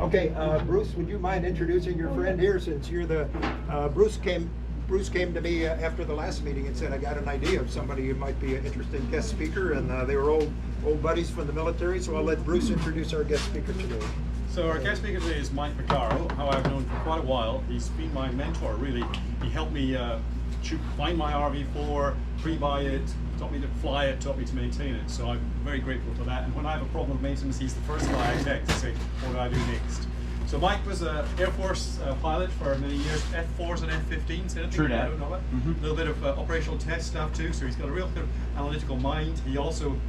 Okay, Bruce, would you mind introducing your friend here, since you're the, Bruce came to me after the last meeting and said, I got an idea of somebody who might be an interesting guest speaker, and they were old buddies from the military, so I'll let Bruce introduce our guest speaker today. So our guest speaker today is Mike Vaccaro, who I've known for quite a while. He's been my mentor, really. He helped me find my RV4, pre-buy it, taught me to fly it, taught me to maintain it. So I'm very grateful for that. And when I have a problem with maintenance, he's the first guy I text to say, what do I do next? So Mike was an Air Force pilot for many years, F-4s and F-15s. True that. I don't know that. A little bit of operational test stuff too, so he's got a real kind of analytical mind. He also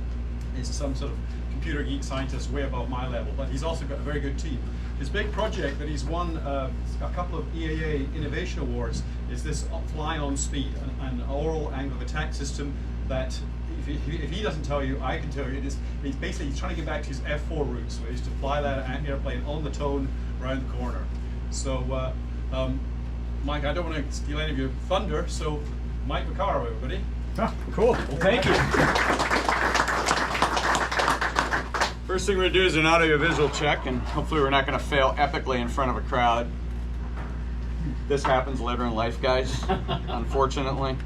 is some sort of computer geek scientist way above my level, but he's also got a very good team. His big project that he's won a couple of EAA Innovation Awards is this fly on speed, an oral angle of attack system that if he doesn't tell you, I can tell you. He's basically trying to get back to his F4 roots, where he used to fly that airplane on the tone around the corner. So, Mike, I don't want to steal any of your thunder, so Mike Vaccaro, everybody. Oh, cool. Well, thank you. First thing we're going to do is an audio-visual check, and hopefully we're not going to fail epically in front of a crowd. This happens later in life, guys, unfortunately.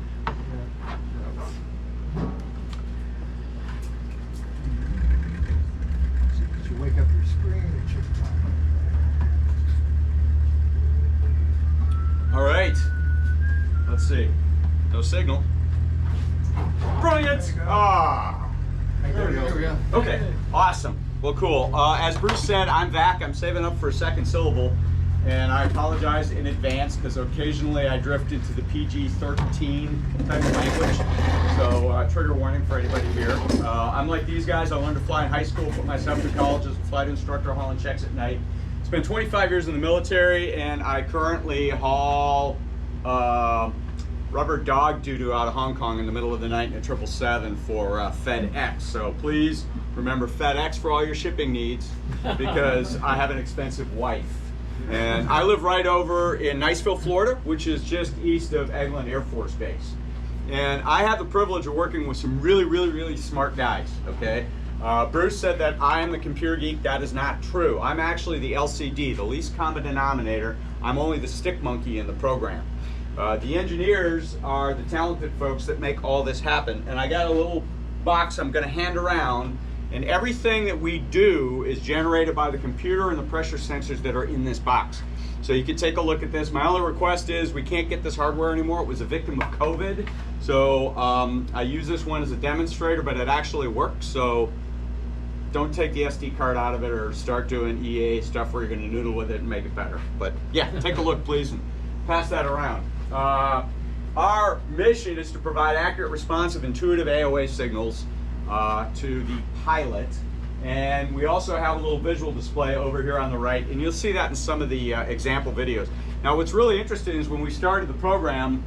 Did you wake up your screen? It should be fine. All right. Let's see. No signal. Brilliant! Ah! There we go. Okay, awesome. Well, cool. As Bruce said, I'm back. I'm saving up for a second syllable, and I apologize in advance because occasionally I drift into the PG-13 type of language. So, trigger warning for anybody here. I'm like these guys. I learned to fly in high school, put myself through college as a flight instructor, hauling checks at night. Spent 25 years in the military, and I currently haul rubber dog doo-doo out of Hong Kong in the middle of the night in a 777 for FedEx. So please remember FedEx for all your shipping needs, because I have an expensive wife. And I live right over in Niceville, Florida, which is just east of Eglin Air Force Base. And I have the privilege of working with some really, really, really smart guys, okay? Bruce said that I am the computer geek. That is not true. I'm actually the LCD, the least common denominator. I'm only the stick monkey in the program. The engineers are the talented folks that make all this happen. And I got a little box I'm going to hand around, and everything that we do is generated by the computer and the pressure sensors that are in this box. So you can take a look at this. My only request is we can't get this hardware anymore. It was a victim of COVID. So I use this one as a demonstrator, but it actually works. So don't take the SD card out of it or start doing EAA stuff where you're going to noodle with it and make it better. But yeah, take a look, please, and pass that around. Our mission is to provide accurate, responsive, intuitive AOA signals to the pilot. And we also have a little visual display over here on the right, and you'll see that in some of the example videos. Now, what's really interesting is when we started the program,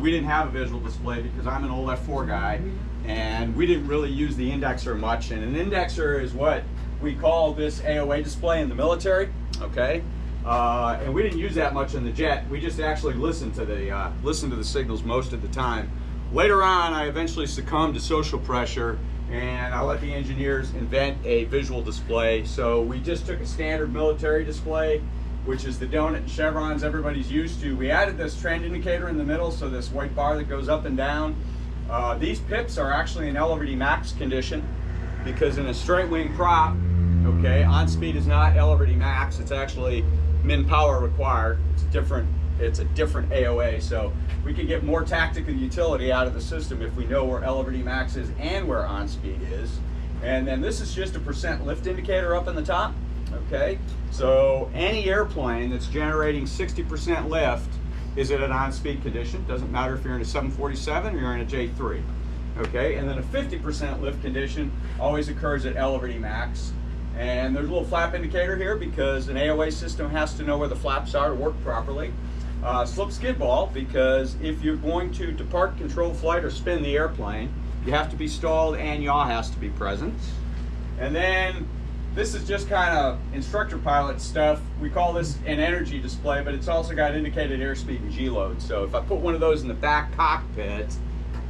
we didn't have a visual display because I'm an old F4 guy, and we didn't really use the indexer much. And an indexer is what we call this AOA display in the military, okay? And we didn't use that much in the jet. We just actually listened to the signals most of the time. Later on, I eventually succumbed to social pressure, and I let the engineers invent a visual display. So we just took a standard military display, which is the donut and chevrons everybody's used to. We added this trend indicator in the middle, so this white bar that goes up and down. These pips are actually in LRD max condition, because in a straight wing prop, okay, on speed is not LRD max. It's actually min power required. It's a different AOA, so we can get more tactical utility out of the system if we know where LRD max is and where on speed is. And then this is just a % lift indicator up in the top, okay? So any airplane that's generating 60% lift is at an on-speed condition. Doesn't matter if you're in a 747 or you're in a J3, okay? And then a 50% lift condition always occurs at LRD max. And there's a little flap indicator here because an AOA system has to know where the flaps are to work properly. Slip skid ball, because if you're going to depart, control flight, or spin the airplane, you have to be stalled and yaw has to be present. And then this is just kind of instructor pilot stuff. We call this an energy display, but it's also got indicated airspeed and G-load. So if I put one of those in the back cockpit,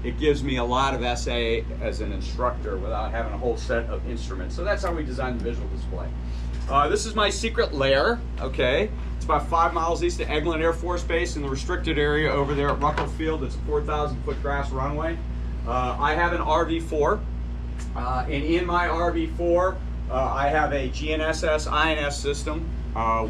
it gives me a lot of SA as an instructor without having a whole set of instruments. So that's how we designed the visual display. This is my secret lair, okay? It's about 5 miles east of Eglin Air Force Base in the restricted area over there at Ruckle Field. It's a 4,000-foot grass runway. I have an RV4, and in my RV4, I have a GNSS INS system,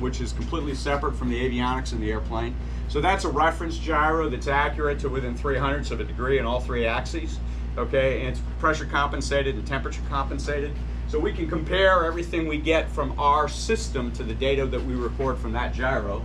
which is completely separate from the avionics in the airplane. So that's a reference gyro that's accurate to within 300ths of a degree in all 3 axes, okay? And it's pressure compensated and temperature compensated. So we can compare everything we get from our system to the data that we record from that gyro.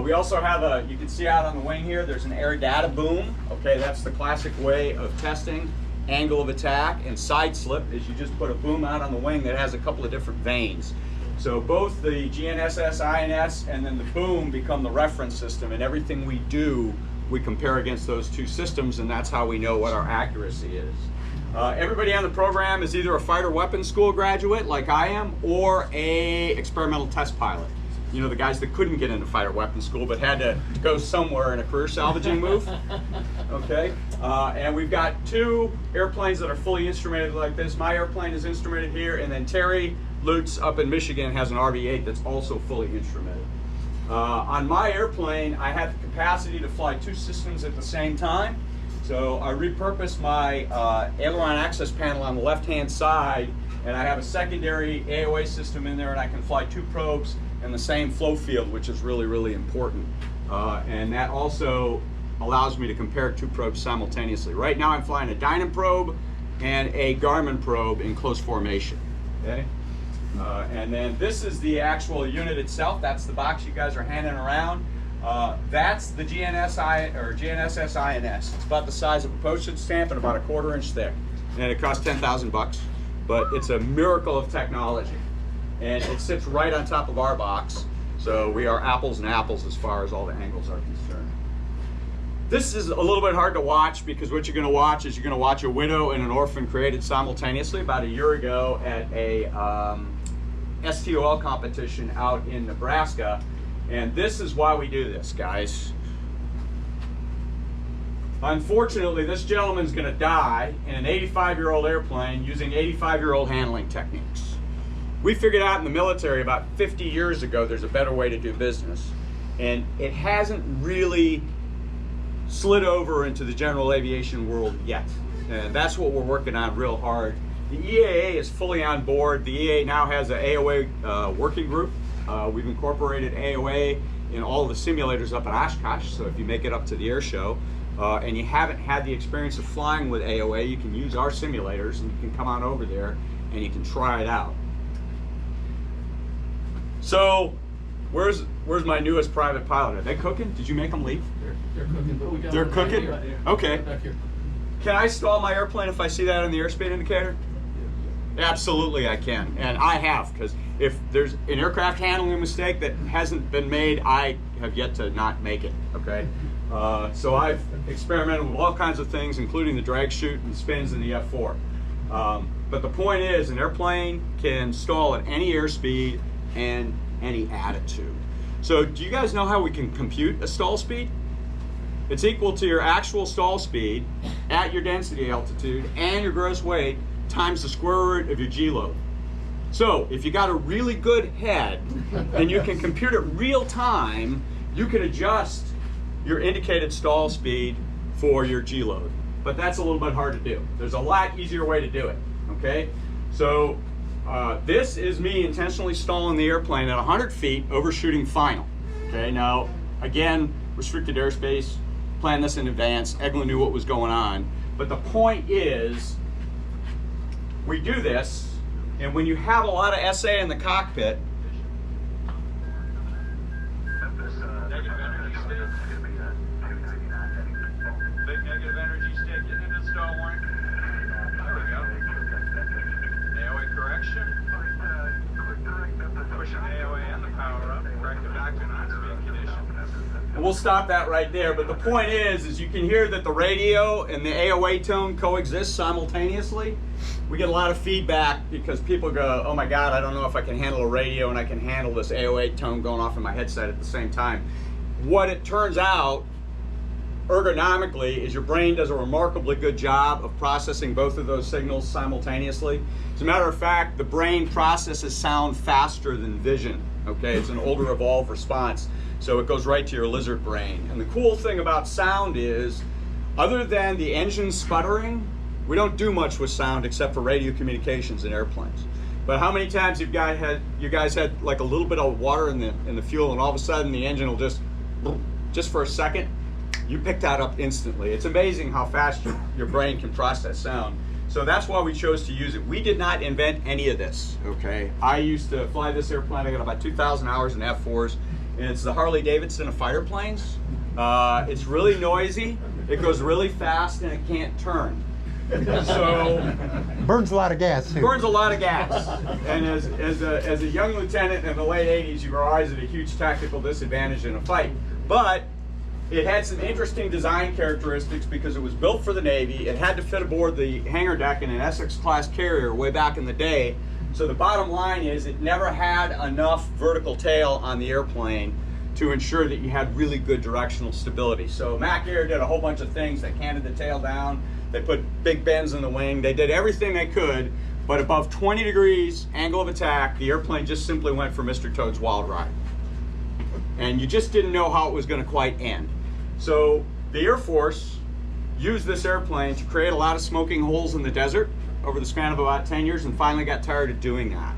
We also have you can see out on the wing here, there's an air data boom. Okay, that's the classic way of testing angle of attack, and side slip is you just put a boom out on the wing that has a couple of different vanes. So both the GNSS INS and then the boom become the reference system, and everything we do, we compare against those 2 systems, and that's how we know what our accuracy is. Everybody on the program is either a fighter weapons school graduate like I am, or a experimental test pilot. You know, the guys that couldn't get into fighter weapons school but had to go somewhere in a career salvaging move. Okay, and we've got 2 airplanes that are fully instrumented like this. My airplane is instrumented here, and then Terry Lutz up in Michigan has an RV-8 that's also fully instrumented. On my airplane, I had the capacity to fly 2 systems at the same time. So I repurposed my aileron access panel on the left-hand side, and I have a secondary AOA system in there, and I can fly 2 probes in the same flow field, which is really, really important. And that also allows me to compare 2 probes simultaneously. Right now I'm flying a Dyna probe and a Garmin probe in close formation. Okay? And then this is the actual unit itself. That's the box you guys are handing around. That's the GNSS INS. It's about the size of a postage stamp and about a 1/4 inch thick. And it costs $10,000 but it's a miracle of technology. And it sits right on top of our box. So we are apples and apples as far as all the angles are concerned. This is a little bit hard to watch because what you're going to watch is you're going to watch a widow and an orphan created simultaneously about a year ago at a STOL competition out in Nebraska. And this is why we do this, guys. Unfortunately, this gentleman's going to die in an 85-year-old airplane using 85-year-old handling techniques. We figured out in the military about 50 years ago there's a better way to do business. And it hasn't really slid over into the general aviation world yet. And that's what we're working on real hard. The EAA is fully on board. The EAA now has an AOA working group. We've incorporated AOA in all the simulators up at Oshkosh, so if you make it up to the air show and you haven't had the experience of flying with AOA, you can use our simulators and you can come on over there and you can try it out. So, where's my newest private pilot? Are they cooking? Did you make them leave? They're cooking, but we got They're one cooking? right here. Okay. Right back here. Can I stall my airplane if I see that on the airspeed indicator? Absolutely I can, and I have, because if there's an aircraft handling mistake that hasn't been made, I have yet to not make it, okay? So I've experimented with all kinds of things, including the drag chute and spins in the F4. But the point is, an airplane can stall at any airspeed and any attitude. So do you guys know how we can compute a stall speed? It's equal to your actual stall speed at your density altitude and your gross weight times the square root of your G load. So if you got a really good head and you can compute it real time, you can adjust your indicated stall speed for your G load. But that's a little bit hard to do. There's a lot easier way to do it, okay? So this is me intentionally stalling the airplane at 100 feet, overshooting final. Okay, now, again, restricted airspace, planned this in advance, Eglin knew what was going on. But the point is, we do this, and when you have a lot of SA in the cockpit, Negative energy state. Big negative energy state getting into the stall warning. There we go. AOA correction. Pushing the AOA and the power up. Correct it back to non-speed condition. and we'll stop that right there. But the point is you can hear that the radio and the AOA tone coexist simultaneously. We get a lot of feedback because people go, oh my God, I don't know if I can handle a radio and I can handle this AOA tone going off in my headset at the same time. What it turns out ergonomically is your brain does a remarkably good job of processing both of those signals simultaneously. As a matter of fact, the brain processes sound faster than vision, okay? It's an older evolved response, so it goes right to your lizard brain. And the cool thing about sound is, other than the engine sputtering, we don't do much with sound except for radio communications in airplanes. But how many times you guys had like a little bit of water in the fuel, and all of a sudden the engine will just for a second, you pick that up instantly. It's amazing how fast your brain can process sound. So that's why we chose to use it. We did not invent any of this, okay? I used to fly this airplane. I got about 2,000 hours in F4s, and it's the Harley Davidson of fighter planes. It's really noisy, it goes really fast, and it can't turn. So Burns a lot of gas too. burns a lot of gas. And as a young lieutenant in the late 80s, you were always at a huge tactical disadvantage in a fight. But it had some interesting design characteristics because it was built for the Navy. It had to fit aboard the hangar deck in an Essex-class carrier way back in the day. So the bottom line is it never had enough vertical tail on the airplane to ensure that you had really good directional stability. So Mac Air did a whole bunch of things. They canted the tail down. They put big bends in the wing. They did everything they could, but above 20 degrees angle of attack, the airplane just simply went for Mr. Toad's Wild Ride. And you just didn't know how it was going to quite end. So the Air Force used this airplane to create a lot of smoking holes in the desert over the span of about 10 years and finally got tired of doing that.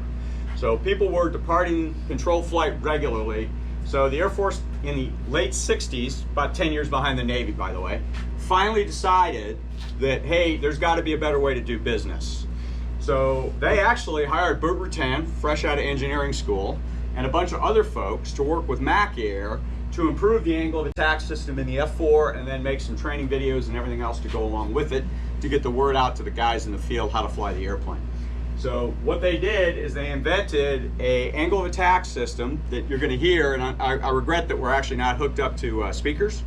So people were departing control flight regularly. So the Air Force in the late 60s, about 10 years behind the Navy by the way, finally decided that, hey, there's got to be a better way to do business. So they actually hired Bert Rutan, fresh out of engineering school, and a bunch of other folks to work with Mac Air to improve the angle of attack system in the F4 and then make some training videos and everything else to go along with it to get the word out to the guys in the field how to fly the airplane. So what they did is they invented a angle of attack system that you're going to hear, and I regret that we're actually not hooked up to speakers.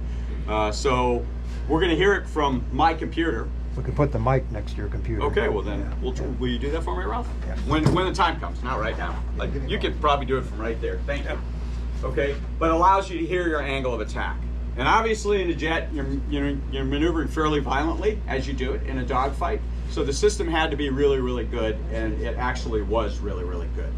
So we're going to hear it from my computer. We could put the mic next to your computer. Okay, well then, will you do that for me, Ralph? Yeah. When the time comes, not right now. Like, you could probably do it from right there. Thank you. Okay, but it allows you to hear your angle of attack. And obviously in a jet, you're maneuvering fairly violently as you do it in a dogfight. So the system had to be really, really good, and it actually was really, really good.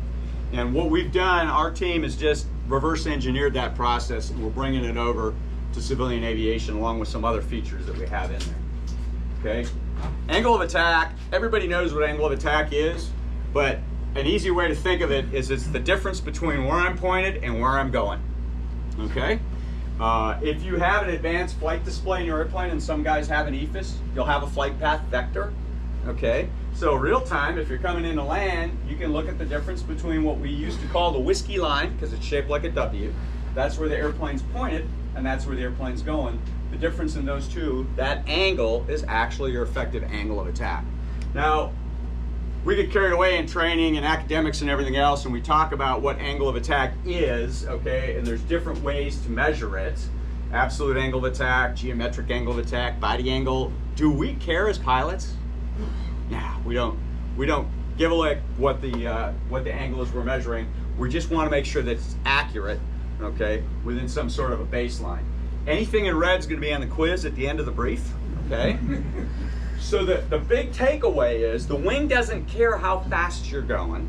And what we've done, our team has just reverse engineered that process, and we're bringing it over to civilian aviation along with some other features that we have in there. Okay, angle of attack, everybody knows what angle of attack is, but an easy way to think of it is it's the difference between where I'm pointed and where I'm going. Okay, if you have an advanced flight display in your airplane, and some guys have an EFIS, you'll have a flight path vector. Okay, so real time, if you're coming in to land, you can look at the difference between what we used to call the whiskey line, because it's shaped like a W. That's where the airplane's pointed, and that's where the airplane's going. The difference in those two, that angle is actually your effective angle of attack. Now, we get carried away in training and academics and everything else, and we talk about what angle of attack is, okay, and there's different ways to measure it. Absolute angle of attack, geometric angle of attack, body angle. Do we care as pilots? Nah, we don't give a lick what the angle is we're measuring. We just want to make sure that it's accurate, okay, within some sort of a baseline. Anything in red is going to be on the quiz at the end of the brief, okay? So the big takeaway is the wing doesn't care how fast you're going.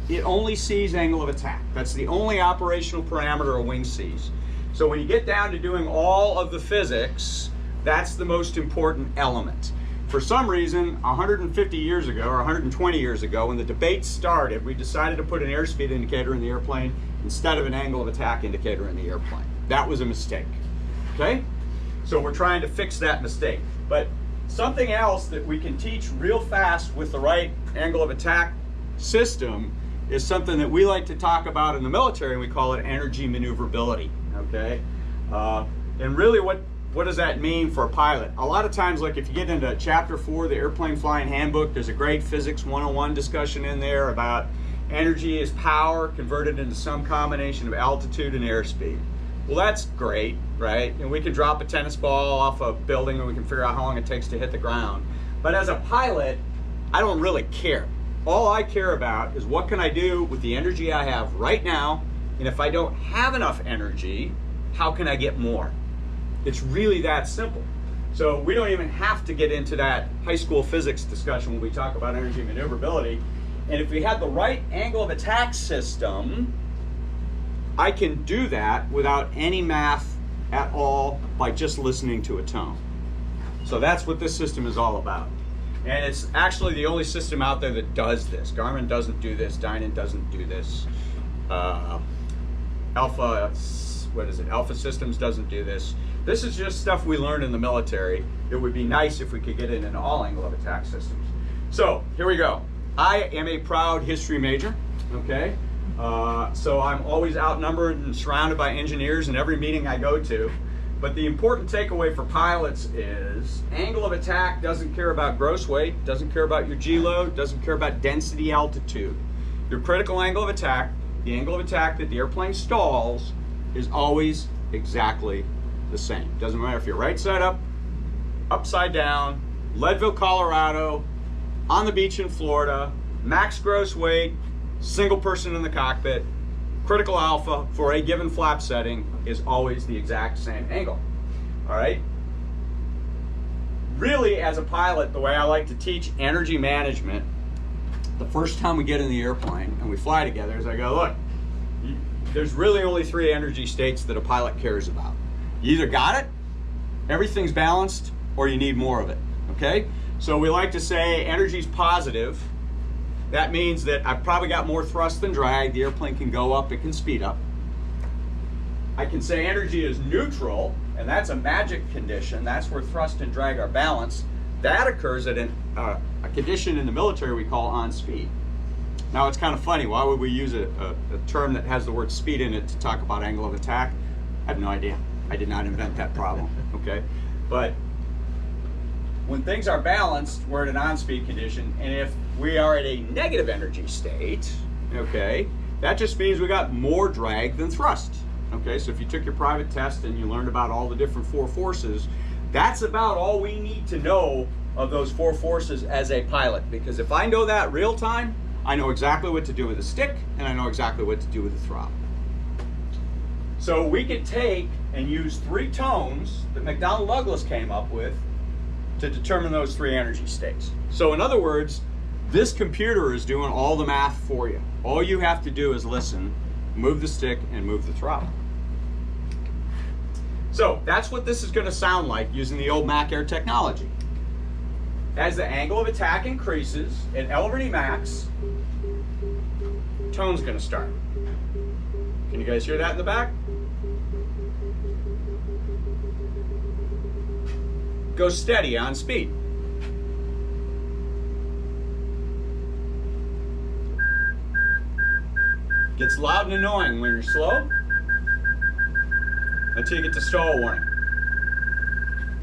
It only sees angle of attack. That's the only operational parameter a wing sees. So when you get down to doing all of the physics, that's the most important element. For some reason, 150 years ago or 120 years ago, when the debate started, we decided to put an airspeed indicator in the airplane instead of an angle of attack indicator in the airplane. That was a mistake. Okay? So we're trying to fix that mistake. But something else that we can teach real fast with the right angle of attack system is something that we like to talk about in the military, and we call it energy maneuverability. Okay? And really what does that mean for a pilot? A lot of times, like if you get into Chapter 4, the Airplane Flying Handbook, there's a great Physics 101 discussion in there about energy is power converted into some combination of altitude and airspeed. Well, that's great, right? And we can drop a tennis ball off a building and we can figure out how long it takes to hit the ground. But as a pilot, I don't really care. All I care about is what can I do with the energy I have right now, and if I don't have enough energy, how can I get more? It's really that simple. So we don't even have to get into that high school physics discussion when we talk about energy maneuverability. And if we had the right angle of attack system, I can do that without any math at all by just listening to a tone. So that's what this system is all about. And it's actually the only system out there that does this. Garmin doesn't do this, Dynon doesn't do this. Alpha Systems doesn't do this. This is just stuff we learned in the military. It would be nice if we could get it in all angle of attack systems. So here we go. I am a proud history major, okay? So I'm always outnumbered and surrounded by engineers in every meeting I go to. But the important takeaway for pilots is angle of attack doesn't care about gross weight, doesn't care about your G-load, doesn't care about density, altitude. Your critical angle of attack, the angle of attack that the airplane stalls, is always exactly the same. Doesn't matter if you're right side up, upside down, Leadville, Colorado, on the beach in Florida, max gross weight, single person in the cockpit, critical alpha for a given flap setting is always the exact same angle. All right? Really, as a pilot, the way I like to teach energy management, the first time we get in the airplane and we fly together is I go, look, there's really only 3 energy states that a pilot cares about. You either got it, everything's balanced, or you need more of it, okay? So we like to say energy's positive. That means that I've probably got more thrust than drag. The airplane can go up, it can speed up. I can say energy is neutral, and that's a magic condition. That's where thrust and drag are balanced. That occurs at a condition in the military we call on speed. Now it's kind of funny, why would we use a term that has the word speed in it to talk about angle of attack? I have no idea. I did not invent that problem, okay? But when things are balanced, we're at an on-speed condition, and if we are at a negative energy state, okay, that just means we got more drag than thrust, okay? So if you took your private test and you learned about all the different 4 forces, that's about all we need to know of those 4 forces as a pilot, because if I know that real time, I know exactly what to do with the stick, and I know exactly what to do with the throttle. So we could take and use 3 tones that McDonnell Douglas came up with to determine those 3 energy states. So in other words, this computer is doing all the math for you. All you have to do is listen, move the stick, and move the throttle. So that's what this is going to sound like using the old Mac Air technology. As the angle of attack increases at L/R max, tone's going to start. Can you guys hear that in the back? Go steady on speed. Gets loud and annoying when you're slow until you get to stall warning,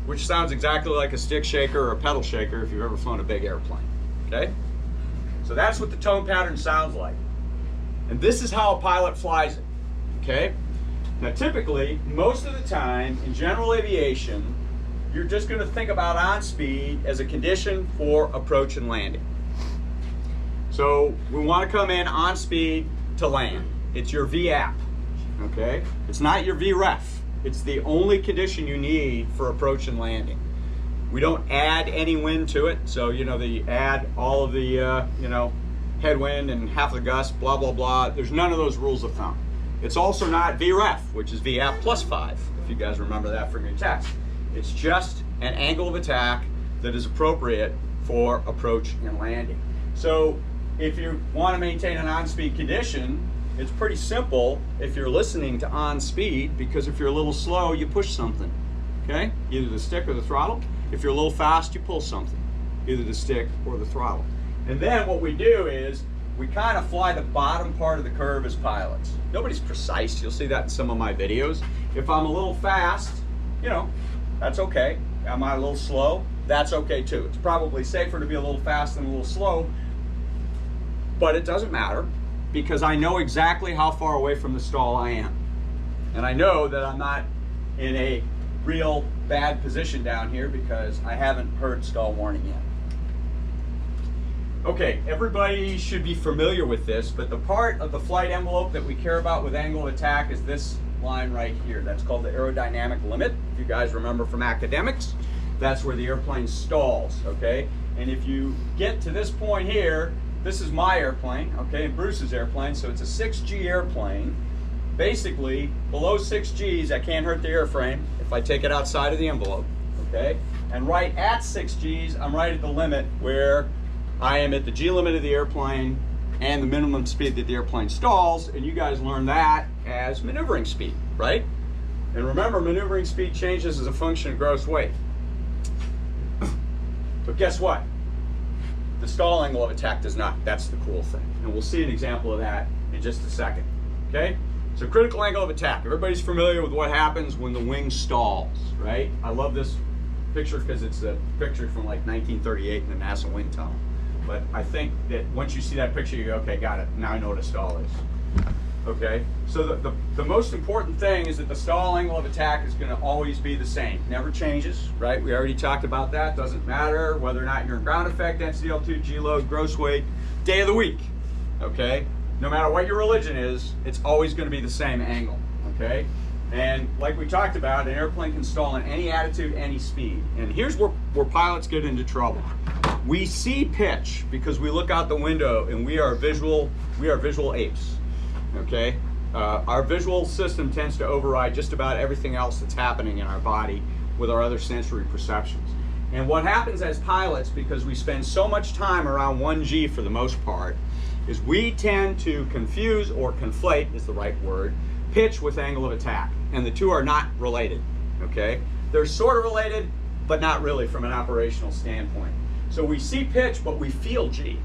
which sounds exactly like a stick shaker or a pedal shaker if you've ever flown a big airplane, okay? So that's what the tone pattern sounds like. And this is how a pilot flies it, okay? Now typically, most of the time in general aviation, you're just going to think about on speed as a condition for approach and landing. So we want to come in on speed to land. It's your VAP, okay? It's not your VREF. It's the only condition you need for approach and landing. We don't add any wind to it, so they add all of the headwind and half the gust, blah blah blah. There's none of those rules of thumb. It's also not VREF, which is VAP plus 5, if you guys remember that from your test. It's just an angle of attack that is appropriate for approach and landing. So if you want to maintain an on-speed condition, it's pretty simple if you're listening to on speed, because if you're a little slow, you push something, okay? Either the stick or the throttle. If you're a little fast, you pull something, either the stick or the throttle. And then what we do is we kind of fly the bottom part of the curve as pilots. Nobody's precise. You'll see that in some of my videos. If I'm a little fast, that's okay. Am I a little slow? That's okay too. It's probably safer to be a little fast than a little slow, but it doesn't matter because I know exactly how far away from the stall I am. And I know that I'm not in a real bad position down here because I haven't heard stall warning yet. Okay, everybody should be familiar with this, but the part of the flight envelope that we care about with angle of attack is this line right here. That's called the aerodynamic limit. If you guys remember from academics, that's where the airplane stalls, okay? And if you get to this point here, this is my airplane, okay, and Bruce's airplane, so it's a 6G airplane. Basically, below 6 Gs, I can't hurt the airframe if I take it outside of the envelope, okay? And right at 6 Gs, I'm right at the limit where I am at the G limit of the airplane and the minimum speed that the airplane stalls, and you guys learn that as maneuvering speed, right? And remember, maneuvering speed changes as a function of gross weight. But guess what? The stall angle of attack does not. That's the cool thing. And we'll see an example of that in just a second, okay? So critical angle of attack. Everybody's familiar with what happens when the wing stalls, right? I love this picture because it's a picture from like 1938 in the NASA wind tunnel. But I think that once you see that picture, you go, okay, got it. Now I know what a stall is. Okay? So the most important thing is that the stall angle of attack is going to always be the same. Never changes, right? We already talked about that. Doesn't matter whether or not you're in ground effect, density L2, G load, gross weight, day of the week. Okay? No matter what your religion is, it's always going to be the same angle. Okay? And like we talked about, an airplane can stall in any attitude, any speed. And here's where pilots get into trouble. We see pitch because we look out the window and we are visual apes. Okay? Our visual system tends to override just about everything else that's happening in our body with our other sensory perceptions. And what happens as pilots, because we spend so much time around 1G for the most part, is we tend to confuse, or conflate is the right word, pitch with angle of attack. And the two are not related, okay? They're sort of related, but not really from an operational standpoint. So we see pitch, but we feel G,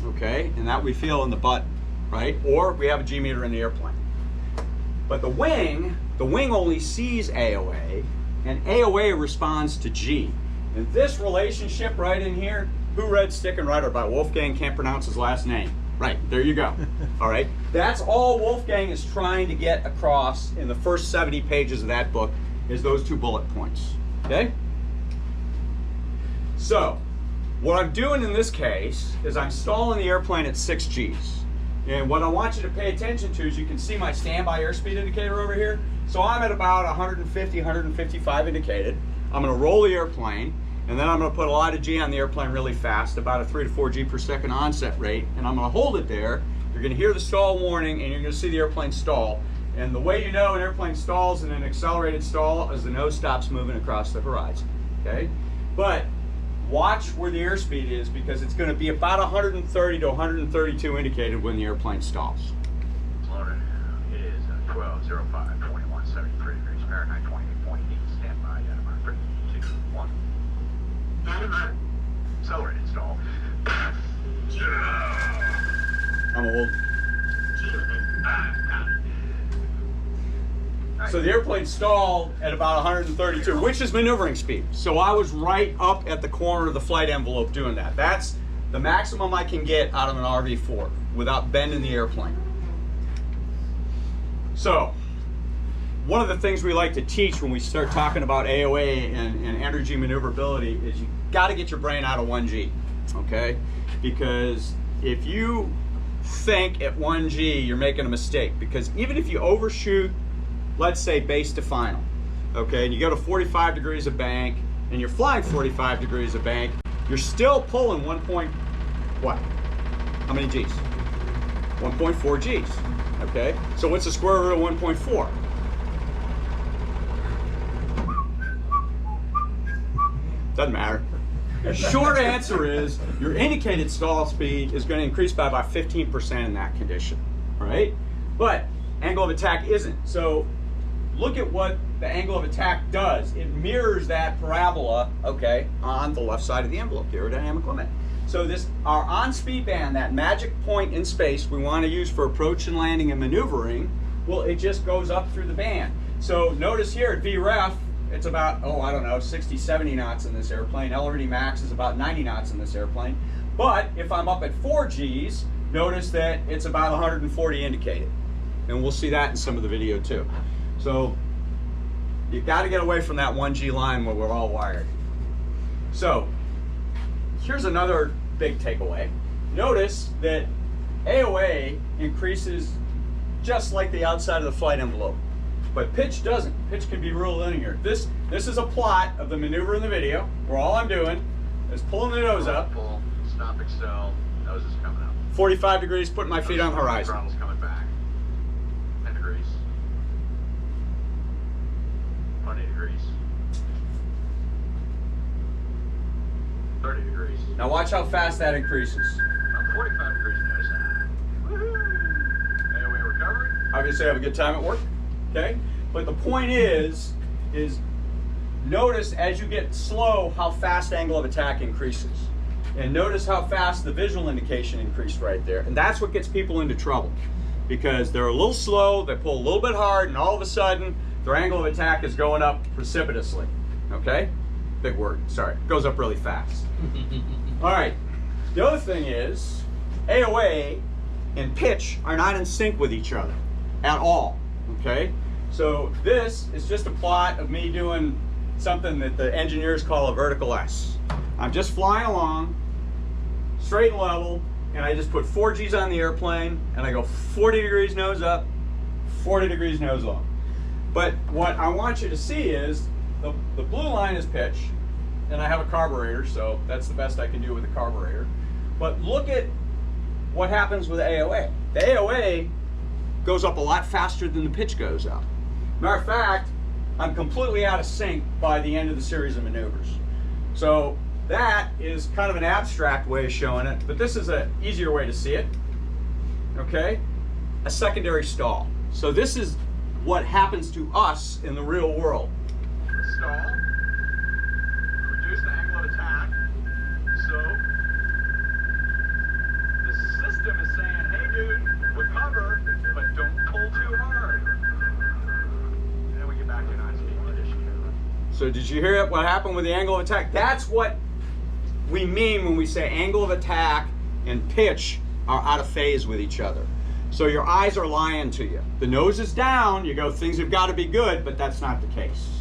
okay? And that we feel in the butt, right? Or we have a G meter in the airplane. But the wing only sees AOA, and AOA responds to G. And this relationship right in here, Who Read Stick and Rudder by Wolfgang, can't pronounce his last name. Right, there you go. All right, that's all Wolfgang is trying to get across in the first 70 pages of that book, is those 2 bullet points, okay? So, what I'm doing in this case is I'm stalling the airplane at 6 Gs. And what I want you to pay attention to is you can see my standby airspeed indicator over here. So I'm at about 150, 155 indicated. I'm gonna roll the airplane, and then I'm going to put a lot of G on the airplane really fast, about a 3 to 4 G per second onset rate, and I'm going to hold it there. You're going to hear the stall warning, and you're going to see the airplane stall. And the way you know an airplane stalls in an accelerated stall is the nose stops moving across the horizon, okay? But watch where the airspeed is, because it's going to be about 130 to 132 indicated when the airplane stalls. Loaded. It is 12:05, 2173 degrees Fahrenheit, 28.8. Standby. Dynamite. 3, 2, 1. Accelerated stall. I'm old. So the airplane stalled at about 132, which is maneuvering speed. So I was right up at the corner of the flight envelope doing that. That's the maximum I can get out of an RV4 without bending the airplane. So one of the things we like to teach when we start talking about AOA and energy maneuverability is you got to get your brain out of 1G, okay? Because if you think at 1G, you're making a mistake. Because even if you overshoot, let's say base to final, okay, and you go to 45 degrees of bank, and you're flying 45 degrees of bank, you're still pulling 1 point, what? How many Gs? 1.4 Gs, okay? So what's the square root of 1.4? Doesn't matter. The short answer is your indicated stall speed is going to increase by about 15% in that condition, right? But angle of attack isn't. So look at what the angle of attack does. It mirrors that parabola, okay, on the left side of the envelope, the aerodynamic limit. So this, our on-speed band, that magic point in space we want to use for approach and landing and maneuvering, well, it just goes up through the band. So notice here at VREF, it's about, oh, I don't know, 60, 70 knots in this airplane. LRD max is about 90 knots in this airplane. But if I'm up at 4 Gs, notice that it's about 140 indicated. And we'll see that in some of the video too. So you got to get away from that 1G line where we're all wired. So here's another big takeaway. Notice that AOA increases just like the outside of the flight envelope, but pitch doesn't. Pitch can be real linear. This is a plot of the maneuver in the video where all I'm doing is pulling the nose up, Pull, stop, excel, nose is coming up. 45 degrees, putting my feet on the horizon. Throttle's coming back. 10 degrees. 20 degrees. 30 degrees. Now watch how fast that increases. 45 degrees, notice that. Woohoo! AOA recovery. Obviously I have a good time at work, okay? But the point is notice as you get slow how fast angle of attack increases. And notice how fast the visual indication increased right there. And that's what gets people into trouble. Because they're a little slow, they pull a little bit hard, and all of a sudden their angle of attack is going up precipitously, okay? Big word, sorry, goes up really fast. All right, the other thing is AOA and pitch are not in sync with each other at all, okay? So this is just a plot of me doing something that the engineers call a vertical S. I'm just flying along, straight and level, and I just put 4 Gs on the airplane, and I go 40 degrees nose up, 40 degrees nose off. But what I want you to see is the blue line is pitch, and I have a carburetor, so that's the best I can do with a carburetor. But look at what happens with AOA. The AOA goes up a lot faster than the pitch goes up. Matter of fact, I'm completely out of sync by the end of the series of maneuvers. So that is kind of an abstract way of showing it, but this is an easier way to see it, okay? A secondary stall. So this is what happens to us in the real world. Stall. Reduce the angle of attack. So the system is saying, hey dude, recover, but don't pull too hard. And then we get back to non-speed condition. So did you hear what happened with the angle of attack? That's what we mean when we say angle of attack and pitch are out of phase with each other. So your eyes are lying to you. The nose is down, you go, things have got to be good, but that's not the case,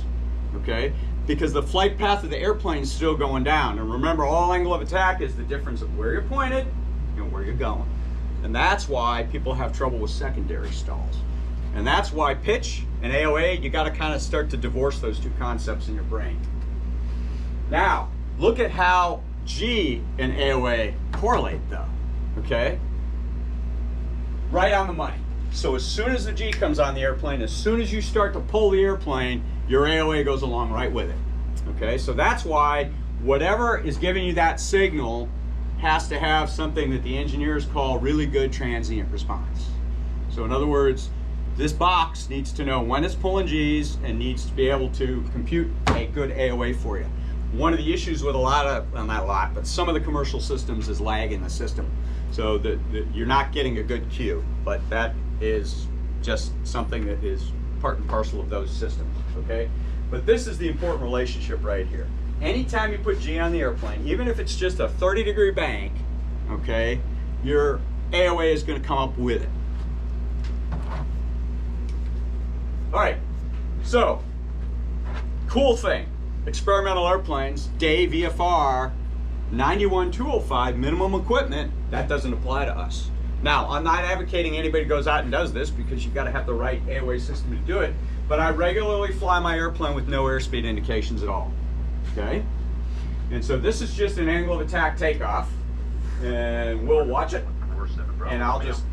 okay? Because the flight path of the airplane is still going down. And remember, all angle of attack is the difference of where you're pointed and where you're going. And that's why people have trouble with secondary stalls. And that's why pitch and AOA, you got to kind of start to divorce those two concepts in your brain. Now, look at how G and AOA correlate though, okay? Right on the money. So as soon as the G comes on the airplane, as soon as you start to pull the airplane, your AOA goes along right with it, okay? So that's why whatever is giving you that signal has to have something that the engineers call really good transient response. So in other words, this box needs to know when it's pulling G's and needs to be able to compute a good AOA for you. One of the issues with a lot of, well, not a lot, but some of the commercial systems is lag in the system. So that you're not getting a good cue, but that is just something that is part and parcel of those systems, okay? But this is the important relationship right here. Anytime you put G on the airplane, even if it's just a 30-degree bank, okay, your AOA is going to come up with it. All right, so cool thing, experimental airplanes, day VFR, 91205 minimum equipment, that doesn't apply to us. Now, I'm not advocating anybody goes out and does this because you've got to have the right AOA system to do it, but I regularly fly my airplane with no airspeed indications at all, okay? And so this is just an angle of attack takeoff, and we'll watch it, and I'll just...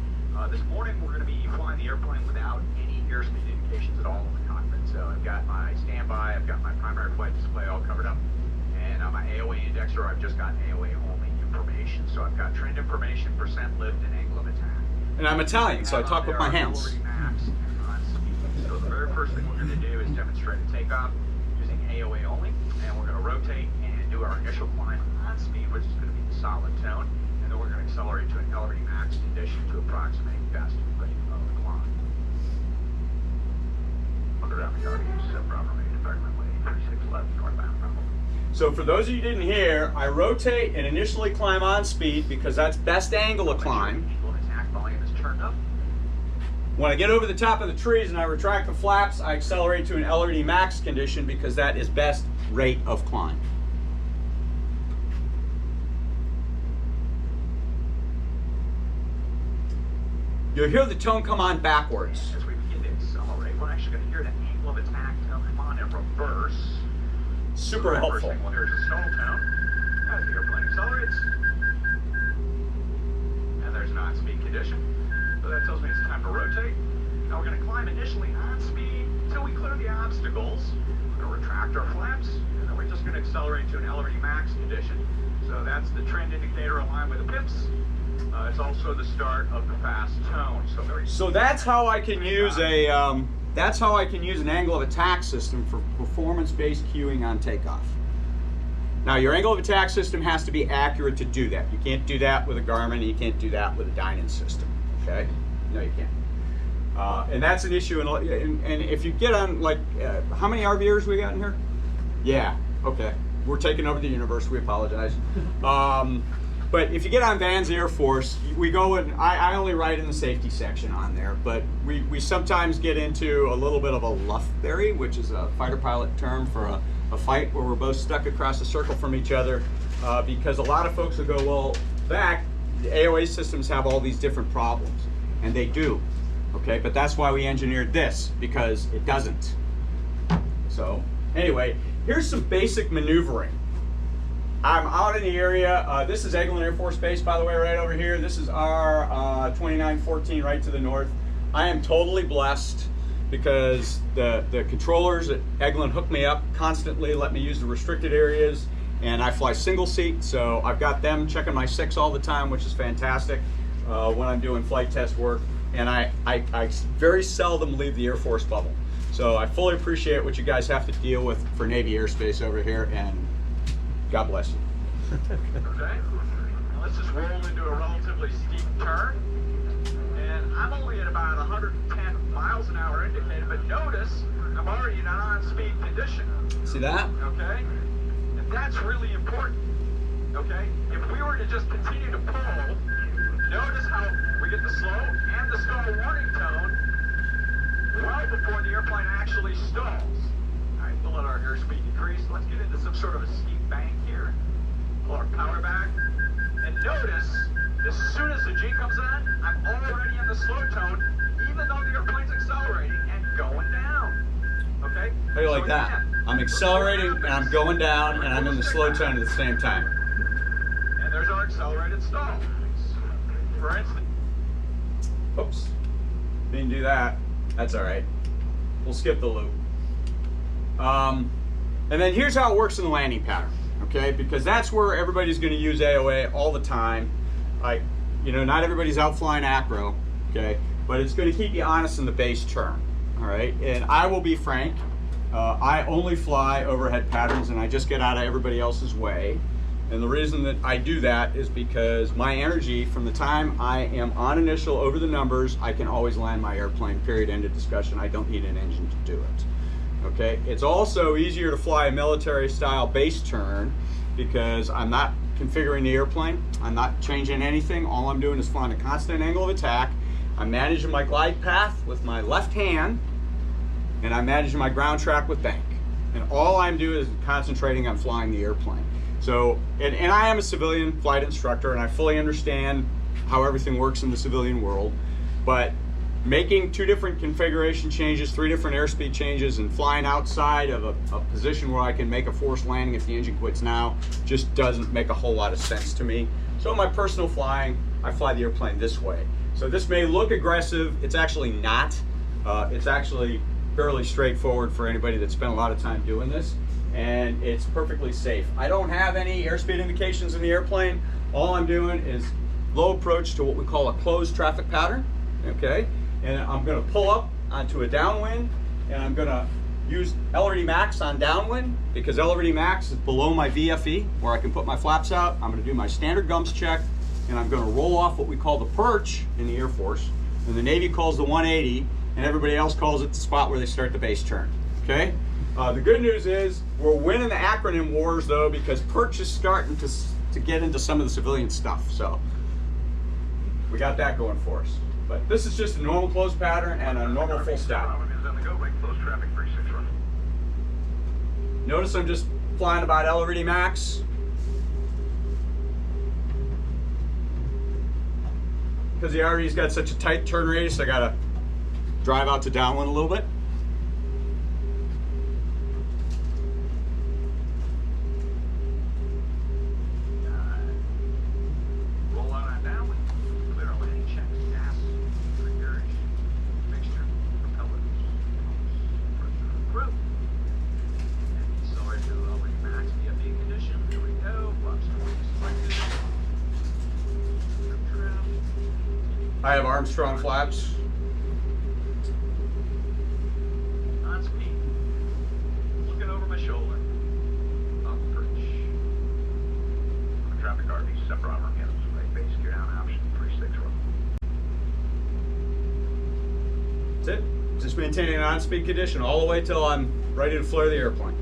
This morning we're going to be flying the airplane without any airspeed indications at all in the cockpit. So I've got my standby, I've got my primary flight display all covered up, and on my AOA indexer I've just got AOA only information. So I've got trend information, percent lift, and angle of attack. And I'm Italian, so I talk with my hands. So the very first thing we're going to do is demonstrate a takeoff using AOA only, and we're going to rotate and do our initial climb on speed, which is going to be the solid tone, and then we're going to accelerate to an LRD max condition to approximate best rate of the climb. Underground regarding proper rate, approximately 3611 northbound rumble. So for those of you who didn't hear, I rotate and initially climb on speed because that's best angle of climb. Attack volume is turned up. When I get over the top of the trees and I retract the flaps, I accelerate to an LRD max condition because that is best rate of climb. you'll hear the tone come on backwards. As we begin to accelerate, we're actually going to hear the angle of attack tone come on in reverse. Super The very helpful. First thing we'll hear is a stall tone as the airplane accelerates. And there's an on-speed condition. So that tells me it's time to rotate. Now we're going to climb initially on speed until we clear the obstacles. We're going to retract our flaps, and then we're just going to accelerate to an LRD max condition. So that's the trend indicator aligned with the pips. It's also the start of the fast tone. So that's how I can use a that's how I can use an angle of attack system for performance-based cueing on takeoff. Now your angle of attack system has to be accurate to do that. You can't do that with a Garmin. You can't do that with a Dynon system. Okay? No, you can't. And that's an issue. And if you get on like how many RVers we got in here? Yeah. Okay. We're taking over the universe. We apologize. But if you get on Van's Air Force, we go and I only write in the safety section on there, but we sometimes get into a little bit of a luff theory, which is a fighter pilot term for a fight where we're both stuck across a circle from each other, because a lot of folks will go, well, the AOA systems have all these different problems, and they do, okay? But that's why we engineered this, because it doesn't. So anyway, here's some basic maneuvering. I'm out in the area. This is Eglin Air Force Base, by the way, right over here. This is our 2914 right to the north. I am totally blessed because the controllers at Eglin hook me up constantly, let me use the restricted areas, and I fly single seat, so I've got them checking my 6 all the time, which is fantastic when I'm doing flight test work, and I very seldom leave the Air Force bubble. So I fully appreciate what you guys have to deal with for Navy airspace over here, and God bless you. Okay, now let's just roll into a relatively steep turn. And I'm only at about 110 miles an hour indicated, but notice I'm already in an on-speed condition. See that? Okay? And that's really important. Okay? If we were to just continue to pull, notice how we get the slow and the stall warning tone well before the airplane actually stalls. All right, we'll let our airspeed decrease. Let's get into some sort of a steep bank here. Pull our power back. And notice, as soon as the G comes on, I'm already in the slow tone, even though the airplane's accelerating and going down. Okay? How do you like that? I'm accelerating and I'm going down and I'm in the slow tone at the same time. And there's our accelerated stall. For instance. Oops. Didn't do that. That's all right. We'll skip the loop. And then here's how it works in the landing pattern, okay? Because that's where everybody's going to use AOA all the time. Like, you know, not everybody's out flying acro, okay? But it's going to keep you honest in the base term, all right? And I will be frank, I only fly overhead patterns and I just get out of everybody else's way. And the reason that I do that is because my energy, from the time I am on initial over the numbers, I can always land my airplane, period, end of discussion. I don't need an engine to do it. Okay, it's also easier to fly a military style base turn because I'm not configuring the airplane. I'm not changing anything. All I'm doing is flying a constant angle of attack. I'm managing my glide path with my left hand, and I'm managing my ground track with bank. And all I'm doing is concentrating on flying the airplane. So, and I am a civilian flight instructor, and I fully understand how everything works in the civilian world, but making 2 different configuration changes, 3 different airspeed changes, and flying outside of a position where I can make a forced landing if the engine quits now just doesn't make a whole lot of sense to me. So in my personal flying, I fly the airplane this way. So this may look aggressive, it's actually not. It's actually fairly straightforward for anybody that spent a lot of time doing this, and it's perfectly safe. I don't have any airspeed indications in the airplane. All I'm doing is low approach to what we call a closed traffic pattern, okay? And I'm going to pull up onto a downwind, and I'm going to use LRD max on downwind because LRD max is below my VFE where I can put my flaps out. I'm going to do my standard gumps check, and I'm going to roll off what we call the perch in the Air Force, and the Navy calls the 180, and everybody else calls it the spot where they start the base turn. Okay? The good news is we're winning the acronym wars though because perch is starting to get into some of the civilian stuff. So we got that going for us. But this is just a normal closed pattern and a normal full stop. Notice I'm just flying about LRD max. because the RV's got such a tight turn radius, I gotta drive out to downwind a little bit. Roll out on downwind. Clear our landing check. Gas, pre-carriage, mixture, propellers, pressure approved. And accelerate to lowering max VFD condition. Here we go. Flaps 20 selected. Trim. I have Armstrong flaps. On speed. Looking over my shoulder. Off the perch. Traffic RV, separate armor hands. Right base gear down, option 3-6 row. That's it. Just maintaining an on-speed condition all the way till I'm ready to flare the airplane.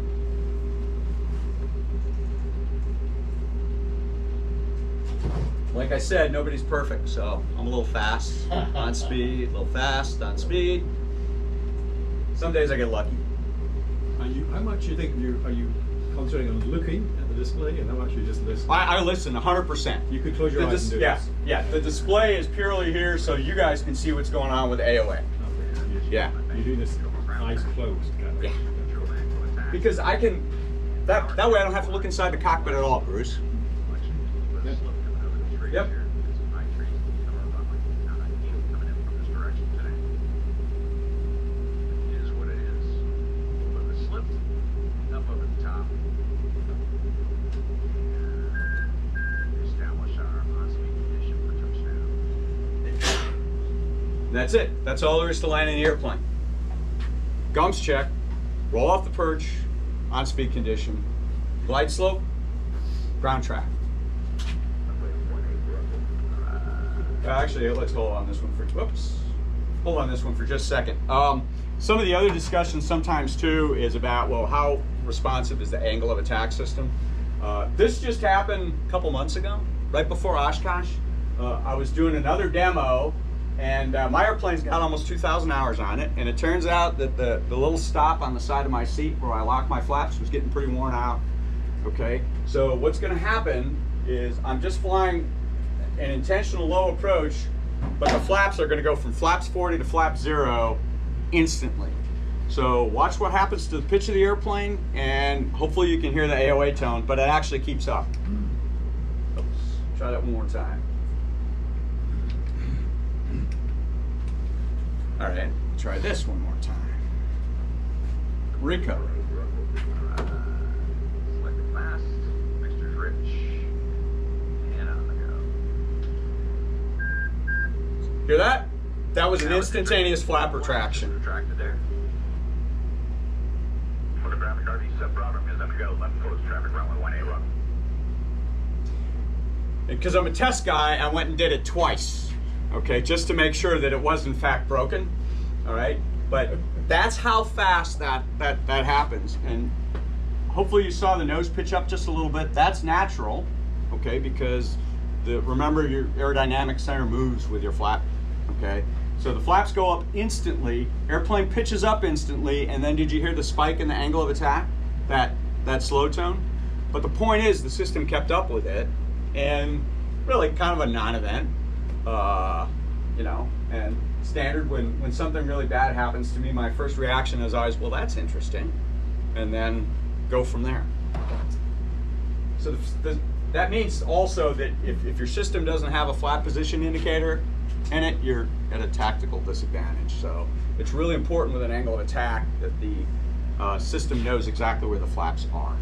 Like I said, nobody's perfect, so I'm a little fast on speed, a little fast on speed. Some days I get lucky. How much do you think are you concentrating on looking at the display, and how much you just listen? I listen 100%. You could close your eyes and do yeah, this. yeah. The display is purely here so you guys can see what's going on with AOA. Okay. Yeah. You're doing this eyes closed, kind of. Yeah. Because I can, that way I don't have to look inside the cockpit at all, Bruce. Yep. Is what it is. A little bit of slip, up over the top. Establish our on-speed condition for touchdown. That's it. That's all there is to landing the airplane. Gums check, roll off the perch, on speed condition, glide slope, ground track. Actually, let's hold on this one for, whoops. Hold on this one for just a second. Some of the other discussions sometimes too is about, well, how responsive is the angle of attack system? This just happened a couple months ago, right before Oshkosh. I was doing another demo, and my airplane's got almost 2,000 hours on it, and it turns out that the little stop on the side of my seat where I lock my flaps was getting pretty worn out. Okay, so what's gonna happen is I'm just flying an intentional low approach, but the flaps are gonna go from flaps 40 to flap 0 instantly. So watch what happens to the pitch of the airplane, and hopefully you can hear the AOA tone, but it actually keeps up. Oops. Try that one more time. All right, try this one more time. Recover. Selected fast, mixture's rich, and on the go. Hear that? That was an instantaneous flap retraction. Retracted there. Photographic RV sub Bravo is on the go. Left close traffic runway 18 run. Because I'm a test guy, I went and did it twice, okay, just to make sure that it was in fact broken, all right? But that's how fast that happens, and hopefully you saw the nose pitch up just a little bit. That's natural, okay, because remember your aerodynamic center moves with your flap, okay? So the flaps go up instantly, airplane pitches up instantly, and then did you hear the spike in the angle of attack, that slow tone? But the point is the system kept up with it, and really kind of a non-event, you know, and standard when something really bad happens to me, my first reaction is always, well, that's interesting, and then go from there. So that means also that if your system doesn't have a flap position indicator in it, you're at a tactical disadvantage. So it's really important with an angle of attack that the system knows exactly where the flaps are.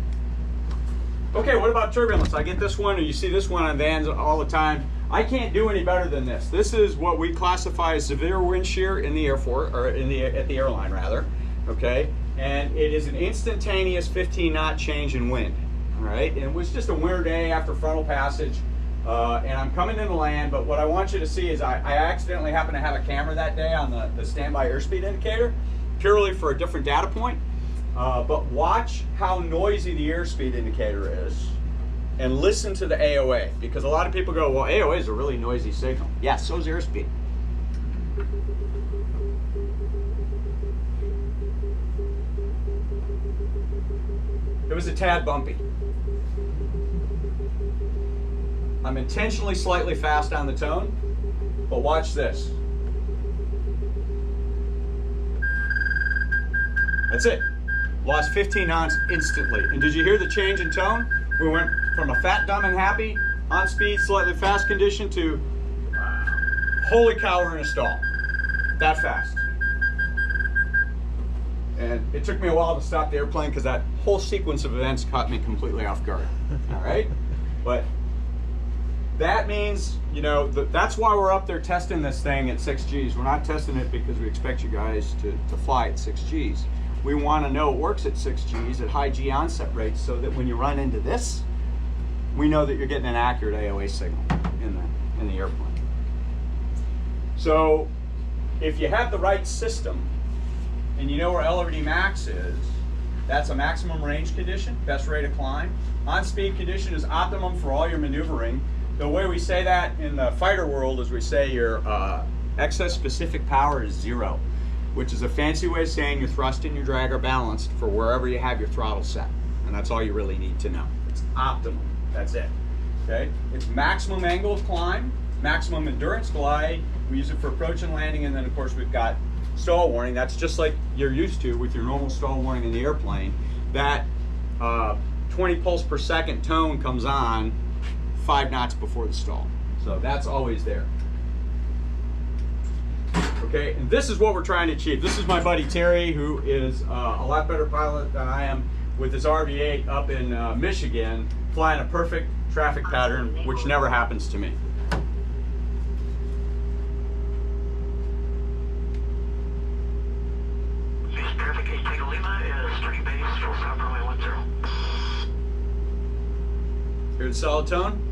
Okay, what about turbulence? I get this one, or you see this one on vans all the time. I can't do any better than this. This is what we classify as severe wind shear in the Air Force, or at the airline rather, okay? And it is an instantaneous 15-knot change in wind, all right? And it was just a winter day after frontal passage, and I'm coming in to land, but what I want you to see is I accidentally happened to have a camera that day on the standby airspeed indicator, purely for a different data point. But watch how noisy the airspeed indicator is, and listen to the AOA, because a lot of people go, well, AOA is a really noisy signal. Yeah, so is airspeed. It was a tad bumpy. I'm intentionally slightly fast on the tone, But watch this. That's it. Lost 15 knots instantly. And did you hear the change in tone? We went from a fat, dumb, and happy, on speed, slightly fast condition to holy cow, we're in a stall. That fast. And it took me a while to stop the airplane because that whole sequence of events caught me completely off guard. All right? But that means, you know, that's why we're up there testing this thing at 6 Gs. We're not testing it because we expect you guys to fly at 6 Gs. We want to know it works at 6 Gs at high G onset rates so that when you run into this, we know that you're getting an accurate AOA signal in the airplane. So if you have the right system and you know where LRD max is, that's a maximum range condition, best rate of climb. On-speed condition is optimum for all your maneuvering. The way we say that in the fighter world is we say your excess specific power is 0, which is a fancy way of saying your thrust and your drag are balanced for wherever you have your throttle set. And that's all you really need to know. It's optimum. That's it. Okay? It's maximum angle of climb, maximum endurance glide. We use it for approach and landing, and then of course we've got stall warning. That's just like you're used to with your normal stall warning in the airplane. That 20 pulse per second tone comes on 5 knots before the stall. So that's always there. Okay, and this is what we're trying to achieve. This is my buddy Terry, who is a lot better pilot than I am, with his RV-8 up in Michigan, flying a perfect traffic pattern, which never happens to me. Hear the solid tone?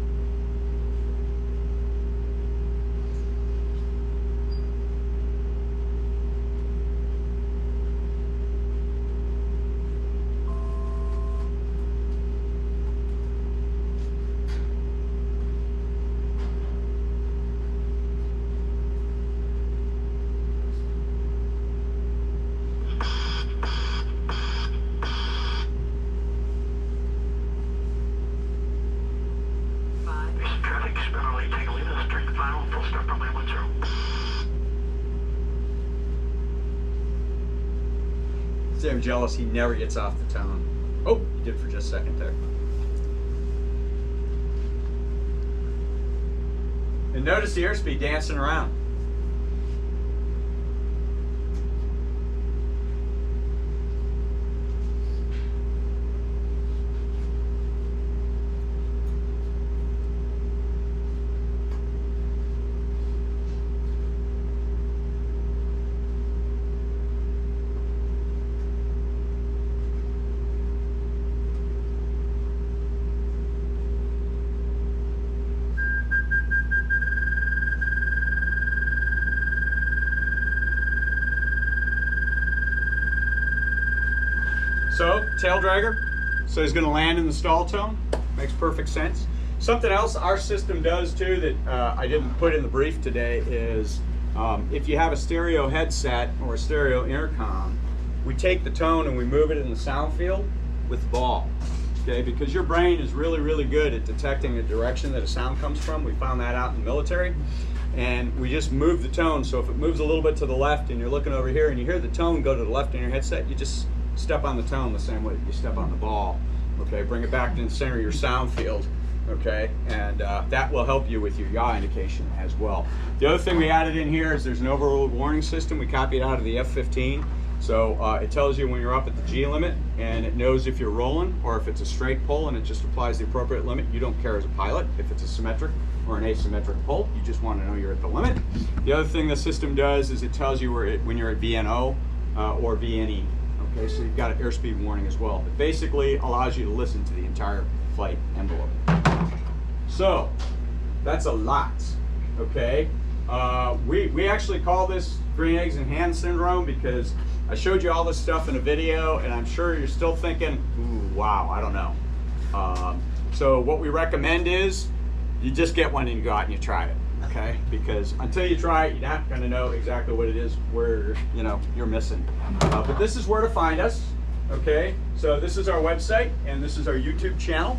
I'm jealous he never gets off the tone. Oh, he did for just a second there. And notice the airspeed dancing around. So, tail dragger. So he's going to land in the stall tone. Makes perfect sense. Something else our system does too that I didn't put in the brief today is if you have a stereo headset or a stereo intercom, we take the tone and we move it in the sound field with the ball. Okay, because your brain is really, really good at detecting the direction that a sound comes from. We found that out in the military. And we just move the tone. So if it moves a little bit to the left and you're looking over here and you hear the tone go to the left in your headset, you just step on the tone the same way that you step on the ball. Okay, bring it back to the center of your sound field. Okay, and that will help you with your yaw indication as well. The other thing we added in here is there's an overruled warning system. We copied out of the F-15. So it tells you when you're up at the G limit, and it knows if you're rolling or if it's a straight pull, and it just applies the appropriate limit. You don't care as a pilot if it's a symmetric or an asymmetric pull. You just want to know you're at the limit. The other thing the system does is it tells you when you're at VNO or VNE. Okay, so you've got an airspeed warning as well. It basically allows you to listen to the entire flight envelope. So that's a lot. Okay, we actually call this green eggs and ham syndrome because I showed you all this stuff in a video, and I'm sure you're still thinking, ooh, wow, I don't know. So what we recommend is you just get one and you go out and you try it, okay? Because until you try it, you're not going to know exactly what it is where you're missing. But this is where to find us, okay? So this is our website, and this is our YouTube channel.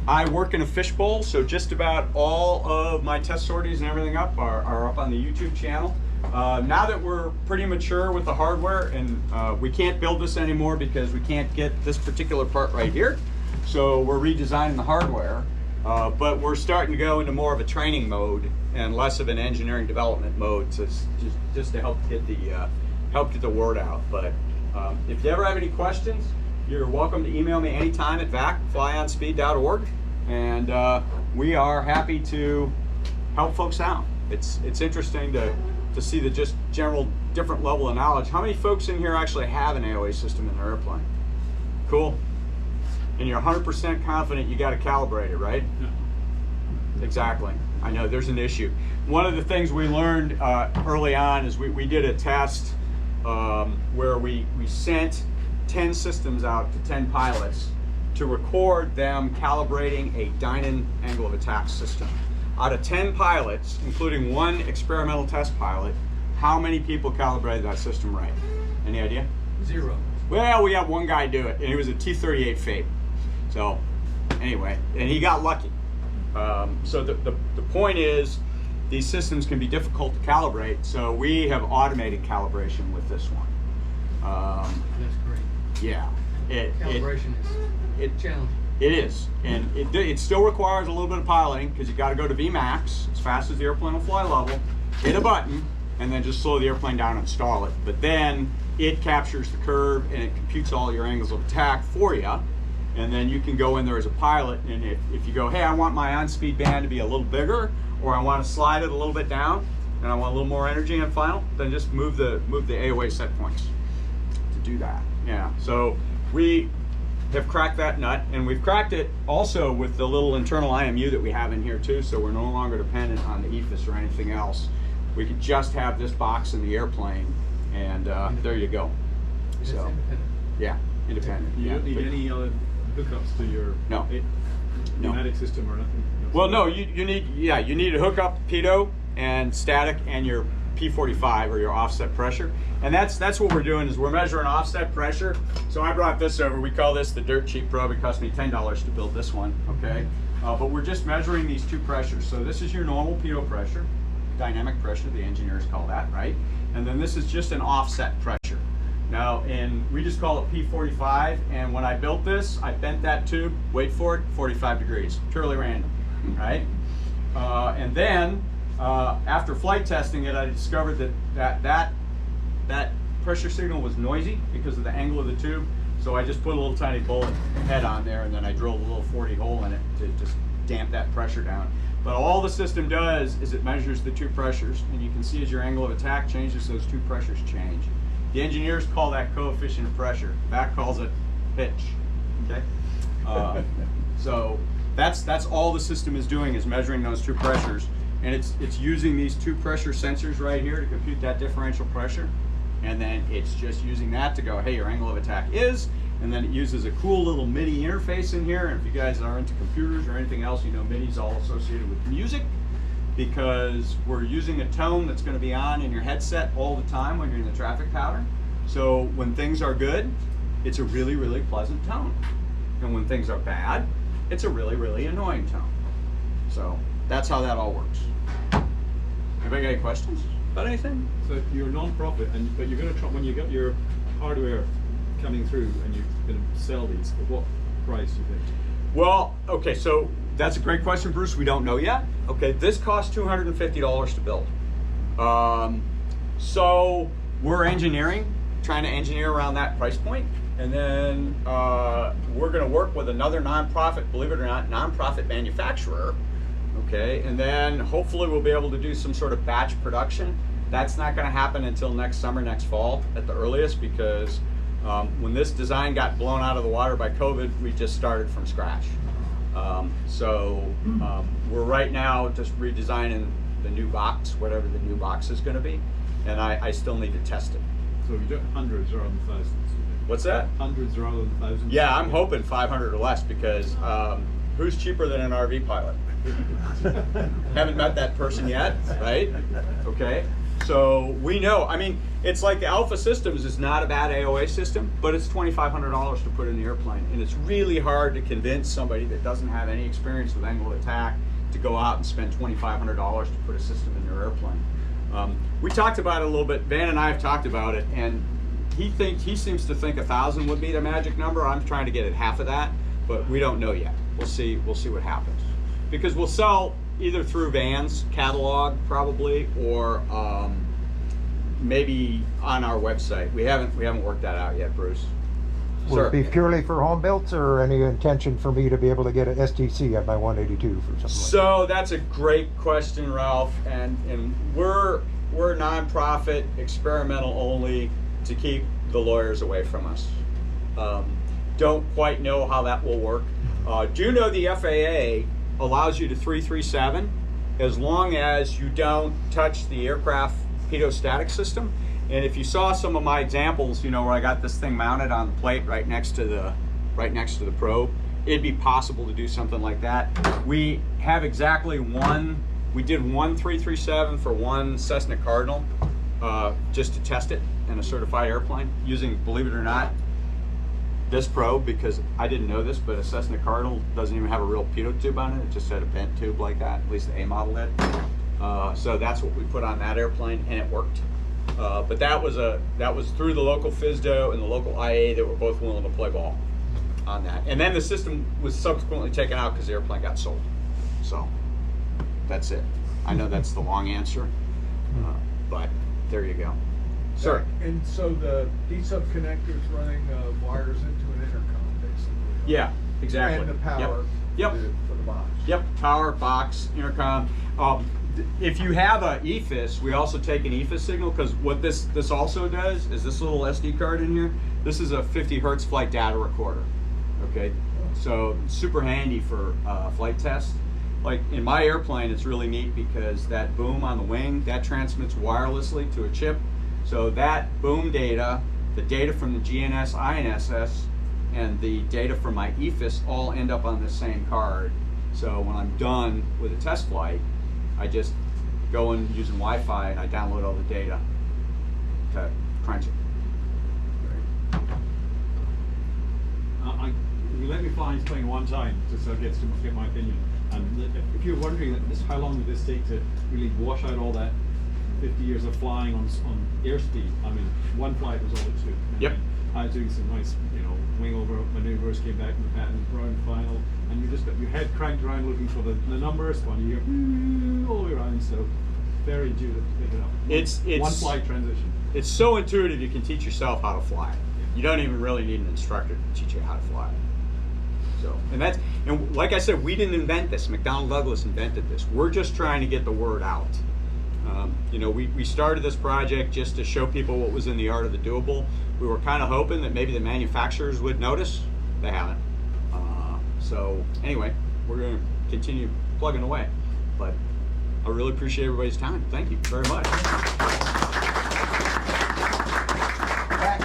I work in a fishbowl, so just about all of my test sorties and everything are up on the YouTube channel. Now that we're pretty mature with the hardware, and we can't build this anymore because we can't get this particular part right here, so we're redesigning the hardware. But we're starting to go into more of a training mode and less of an engineering development mode, to just to help get the word out. But if you ever have any questions, you're welcome to email me anytime at vac@flyonspeed.org, and we are happy to help folks out. It's interesting to see the just general different level of knowledge. How many folks in here actually have an AOA system in their airplane? Cool. And you're 100% confident you got to calibrate it, right? Yeah. Exactly. I know there's an issue. One of the things we learned early on is we did a test where we sent 10 systems out to 10 pilots to record them calibrating a Dynan angle of attack system. Out of 10 pilots, including one experimental test pilot, how many people calibrated that system right? Any idea? 0. Well, we had one guy do it, and he was a T-38 Fate. So anyway, and he got lucky. So the point is, these systems can be difficult to calibrate, so we have automated calibration with this one. That's great. Yeah. Calibration is challenging. It is, and it still requires a little bit of piloting, because you got to go to Vmax as fast as the airplane will fly level, hit a button, and then just slow the airplane down and stall it. But then it captures the curve and it computes all your angles of attack for you, and then you can go in there as a pilot, and if you go, hey, I want my on-speed band to be a little bigger, or I want to slide it a little bit down, and I want a little more energy on final, then just move the AOA set points to do that. Yeah, so we have cracked that nut, and we've cracked it also with the little internal IMU that we have in here too, so we're no longer dependent on the EFIS or anything else. We could just have this box in the airplane, and there you go. It's So independent. yeah, independent. You yeah. don't need any other hookups to your No. pneumatic system or nothing? Well, no, you need to hook up pitot and static and your P45 or your offset pressure, and that's what we're doing, is we're measuring offset pressure. So I brought this over. We call this the dirt cheap probe. It cost me $10 to build this one. Okay, but we're just measuring these two pressures. So this is your normal pitot pressure, dynamic pressure, the engineers call that, right? And then this is just an offset pressure. Now, and we just call it P45, and when I built this, I bent that tube, wait for it, 45 degrees, purely random, right? And then, after flight testing it, I discovered that pressure signal was noisy because of the angle of the tube, so I just put a little tiny bullet head on there, and then I drilled a little 40 hole in it to just damp that pressure down. But all the system does is it measures the two pressures, and you can see as your angle of attack changes, those two pressures change. The engineers call that coefficient of pressure. VAC calls it pitch. Okay, so that's all the system is doing, is measuring those two pressures, and it's using these two pressure sensors right here to compute that differential pressure, and then it's just using that to go, hey, your angle of attack is. And then it uses a cool little MIDI interface in here. And if you guys are into computers or anything else, you know MIDI's all associated with music, because we're using a tone that's going to be on in your headset all the time when you're in the traffic pattern. So when things are good, it's a really, really pleasant tone. And when things are bad, it's a really, really annoying tone. So that's how that all works. Anybody got any questions about anything? So you're a non-profit, but you're going to try, when you got your hardware coming through and you're going to sell these, at what price do you think? Well, okay, so that's a great question, Bruce. We don't know yet. Okay, this costs $250 to build. So we're trying to engineer around that price point, and then we're going to work with another nonprofit, believe it or not, nonprofit manufacturer. Okay, and then hopefully we'll be able to do some sort of batch production. That's not going to happen until next summer, next fall at the earliest, because when this design got blown out of the water by COVID, we just started from scratch. We're right now just redesigning the new box, whatever the new box is going to be, and I still need to test it. So you don't hundreds rather than thousands? What's that? Hundreds rather than thousands? Yeah, I'm hoping 500 or less, because who's cheaper than an RV pilot? Haven't met that person yet, right? Okay. So we know, I mean, it's like the Alpha Systems is not a bad AOA system, but it's $2,500 to put in the airplane. And it's really hard to convince somebody that doesn't have any experience with angle attack to go out and spend $2,500 to put a system in their airplane. We talked about it a little bit, Van and I have talked about it, and he seems to think 1,000 would be the magic number. I'm trying to get at half of that, but we don't know yet. We'll see what happens. Because we'll sell either through Van's catalog probably, or maybe on our website. We haven't worked that out yet, Bruce. Will it be purely for home builds, or any intention for me to be able to get a STC at my 182 for something So that's a great question, Ralph, and we're a nonprofit, experimental only, to keep the lawyers away from us. Don't quite know how that will work. Do know the FAA allows you to 337 as long as you don't touch the aircraft pedostatic system. And if you saw some of my examples, you know, where I got this thing mounted on the plate right next to the probe, it'd be possible to do something like that. We have exactly one. We did one 337 for one Cessna Cardinal, just to test it in a certified airplane using, believe it or not, this probe, because I didn't know this, but a Cessna Cardinal doesn't even have a real pitot tube on it. It just had a bent tube like that, at least the A model did. So that's what we put on that airplane, and it worked. But that was through the local FSDO and the local IA that were both willing to play ball on that. And then the system was subsequently taken out because the airplane got sold. So that's it. I know that's the long answer, but there you go. Sir. And so these sub connectors running wires into an intercom, basically. Yeah, exactly. And the power Yep. for the box. Yep, power, box, intercom. If you have a EFIS, we also take an EFIS signal, because what this also does is this little SD card in here, this is a 50 hertz flight data recorder. Okay, so super handy for flight tests. Like in my airplane, it's really neat because that boom on the wing, that transmits wirelessly to a chip. So that boom data, the data from the GNS, INSS, and the data from my EFIS all end up on the same card. So when I'm done with a test flight, I just go in using Wi-Fi and I download all the data to crunch it. You let me fly in Spain one time, just so it gets to get my opinion. And if you're wondering how long did this take to really wash out all that 50 years of flying on airspeed, I mean, one flight was all it took. Yep. I was doing some nice, wing over maneuvers, came back in the pattern, round final, and you just got your head cranked around looking for the numbers, when you hear all the way around, so very intuitive to pick it up. It's one flight transition. It's so intuitive you can teach yourself how to fly. You don't even really need an instructor to teach you how to fly. So, and like I said, we didn't invent this. McDonnell Douglas invented this. We're just trying to get the word out. We started this project just to show people what was in the art of the doable. We were kind of hoping that maybe the manufacturers would notice. They haven't. So anyway, we're going to continue plugging away. But I really appreciate everybody's time. Thank you very much.